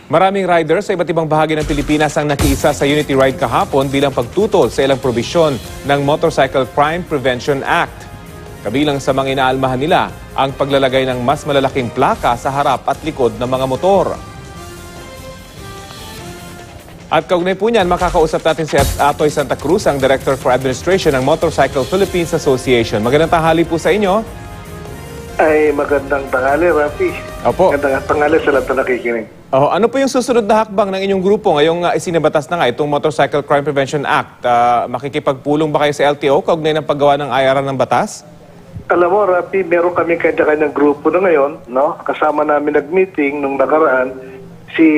Maraming riders sa iba't ibang bahagi ng Pilipinas ang nakiisa sa Unity Ride kahapon bilang pagtutol sa ilang probisyon ng Motorcycle Crime Prevention Act. Kabilang sa mga inaalmahan nila ang paglalagay ng mas malalaking plaka sa harap at likod ng mga motor. At kaugnay po niyan, makakausap natin si Atoy Santa Cruz, ang Director for Administration ng Motorcycle Philippines Association. Magandang tanghali po sa inyo. Ay, magandang tanghali, Rafi. Opo. Magandang tanghali sa lahat na nakikinig. Ano po yung susunod na hakbang ng inyong grupo ngayong isinabatas na nga itong Motorcycle Crime Prevention Act? Makikipagpulong ba kayo sa LTO kaugnay ng paggawa ng ayaran ng batas? Alam mo, Rafi, meron kami kanya-kanyang grupo na ngayon, no? Kasama namin nag-meeting nung nakaraan si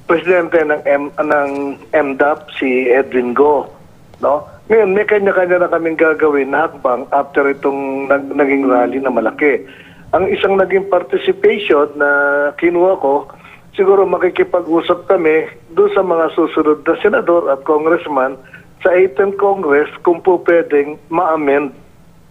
Presidente ng MDAP, si Edwin Go, no? Ngayon, may kanya-kanya na kaming gagawin na hakbang after itong naging rally na malaki. Ang isang naging participation na kinuha ko, siguro makikipag-usap kami doon sa mga susunod na senador at congressman sa 18th Congress kung po pwedeng ma-amend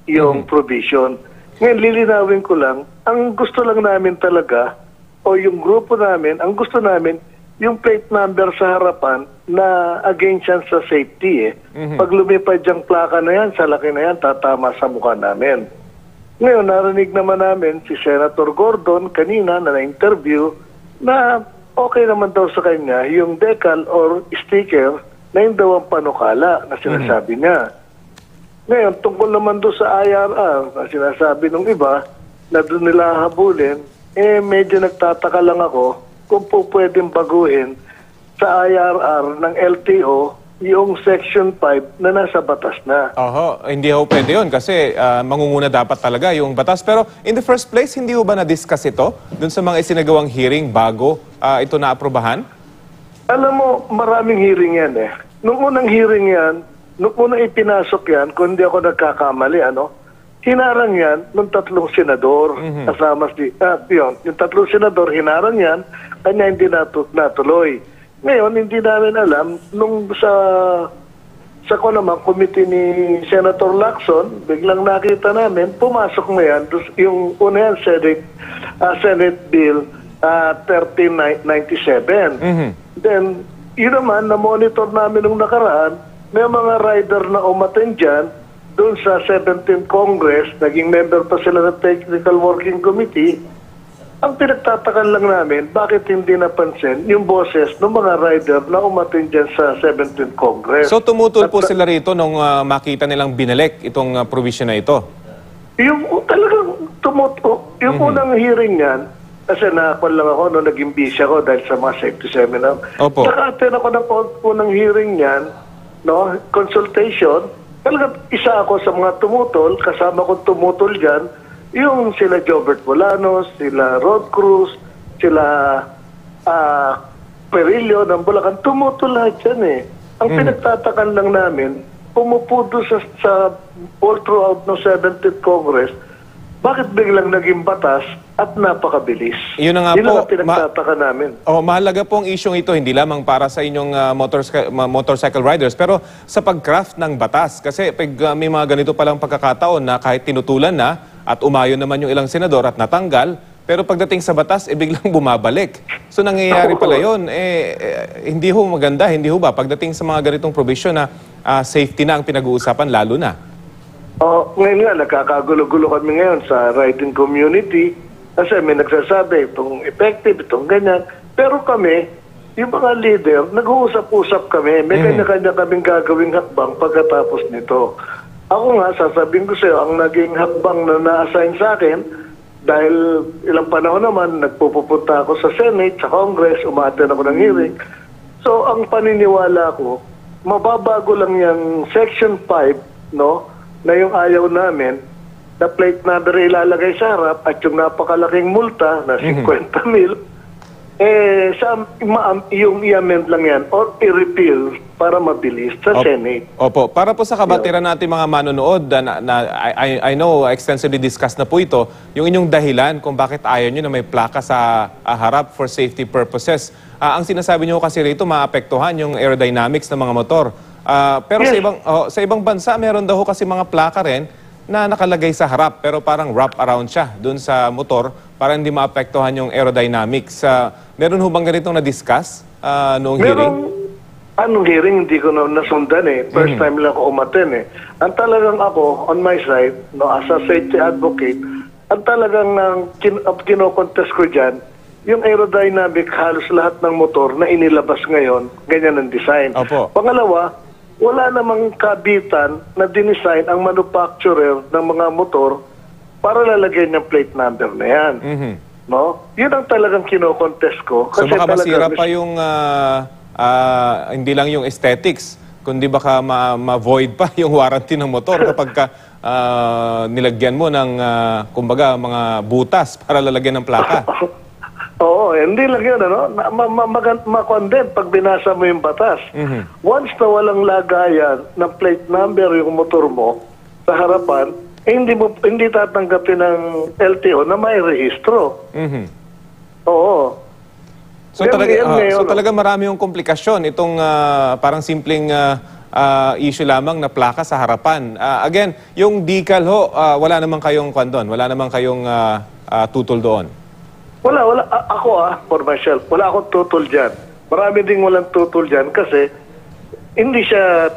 yung provision. Ngayon, lilinawin ko lang, ang gusto lang namin talaga, o yung grupo namin, ang gusto namin, yung plate number sa harapan na against yan sa safety. Pag lumipad yung plaka na yan, sa laki na yan, tatama sa mukha namin. Ngayon, narinig naman namin si Senator Gordon kanina na na-interview na okay naman daw sa kanya yung decal or sticker na yung daw ang panukala na sinasabi niya. Ngayon, tungkol naman doon sa IRR na sinasabi ng iba na doon nila habulin, medyo nagtataka lang ako kung po pwedeng baguhin sa IRR ng LTO yung Section 5 na nasa batas na. Hindi ho pwede yun kasi mangunguna dapat talaga yung batas. Pero in the first place, hindi ho ba na-discuss ito dun sa mga isinagawang hearing bago ito na-aprobahan? Alam mo, maraming hearing yan eh. Nung unang hearing yan, nung unang ipinasok yan, kung hindi ako nagkakamali, hinarang yan ng tatlong senador. Kasama yung tatlong senador, hinarang yan, kanya hindi natuloy. Ngayon, hindi namin alam, nung sa committee ni Senator Lacson, biglang nakita namin, pumasok na yan, yung una yan, Senate Bill 1397. Then, yun naman, na-monitor namin nung nakaraan, may mga rider na umattend dyan, doon sa 17th Congress, naging member pa sila ng Technical Working Committee. Ang pinagtatakan lang namin, bakit hindi napansin yung boses ng mga rider na umattend dyan sa 17th Congress. So tumutol po sila rito nung makita nilang binalik itong provision na ito? Yung talagang tumutol. Yung unang hearing yan, kasi nakakuan lang ako nung naging busy ako dahil sa mga safety seminar. Opo. Naka-attend ako ng unang hearing yan, no, consultation. Talagang isa ako sa mga tumutol, kasama kong tumutol dyan, yung sila Jobert Bolanos, sila Rod Cruz, sila Perillo ng Bulacan, tumutol lahat yan eh. Ang pinagtatakan lang namin, pumupudo sa all throughout ng 17th Congress, bakit biglang naging batas at napakabilis? Yun na nga Yun po, ang pinagtataka namin. Mahalaga pong isyong ito, hindi lamang para sa inyong motorcycle riders, pero sa pag-craft ng batas. Kasi pag may mga ganito palang pagkakataon na kahit tinutulan na at umayon naman yung ilang senador at natanggal, pero pagdating sa batas, biglang bumabalik. So nangyayari pala yun, hindi ho maganda, hindi ho ba? Pagdating sa mga ganitong provision na safety na ang pinag-uusapan, lalo na. Ngayon nga, nagkakagulo-gulo kami ngayon sa riding community kasi may nagsasabi itong effective, itong ganyan. Pero kami, yung mga leader, nag-uusap-usap kami. May kanya-kanya kaming gagawing hakbang pagkatapos nito. Ako nga, sasabihin ko sa'yo, ang naging hakbang na na-assign sa akin, dahil ilang panahon naman, nagpupunta ako sa Senate, sa Congress, umaten ako ng hearing. So, ang paniniwala ko, mababago lang yung Section 5, no, na yung ayaw namin, na plate number ilalagay sa harap at yung napakalaking multa na 50 mil, yung i-amend lang yan or i-repeal para mabilis sa Senate. Opo. Para po sa kabatiran natin mga manonood, I know extensively discussed na po ito, yung inyong dahilan kung bakit ayaw nyo na may plaka sa harap for safety purposes. Ang sinasabi nyo kasi rito, maapektuhan yung aerodynamics ng mga motor. Pero sa ibang bansa, meron daw kasi mga plaka rin na nakalagay sa harap pero parang wrap around siya dun sa motor para hindi maapektuhan yung aerodynamics. Meron ho bang ganitong na-discuss noong hearing? Anong hearing, hindi ko na nasundan eh. First time lang ako umaten eh. Ang talagang ako, on my side, no, as a safety advocate, ang talagang kinokontest ko dyan, yung aerodynamic, halos lahat ng motor na inilabas ngayon, ganyan ang design. Opo. Pangalawa, wala namang kabitan na dinesign ang manufacturer ng mga motor para lalagyan ng plate number na yan. No? Yun ang talagang kinokontest ko. So baka masira talagang- pa yung hindi lang yung aesthetics, kundi baka ma-void pa yung warranty ng motor kapag nilagyan mo ng kumbaga mga butas para lalagyan ng plaka. Oo, hindi lang yun, ano? Ma-condemn pag binasa mo yung batas. Once na walang lagayan ng plate number yung motor mo sa harapan, hindi tatanggapin ng LTO na may rehistro. Oo. So talaga marami yung komplikasyon itong parang simpleng issue lamang na plaka sa harapan. Again, yung decal ho, wala namang kayong kwan doon, wala namang kayong tutol doon. Wala. Ako for myself, wala akong tutol dyan. Marami ding walang tutol dyan kasi hindi siya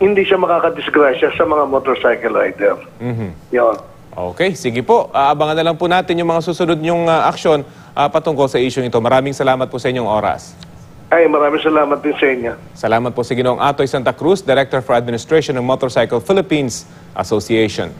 hindi siya makakadisgrasya sa mga motorcycle rider. Yun. Okay, sige po. Abangan na lang po natin yung mga susunod nyong aksyon patungkol sa issue ito. Maraming salamat po sa inyong oras. Ay, maraming salamat din sa inyo. Salamat po si Ginoong Atoy Santa Cruz, Director for Administration ng Motorcycle Philippines Association.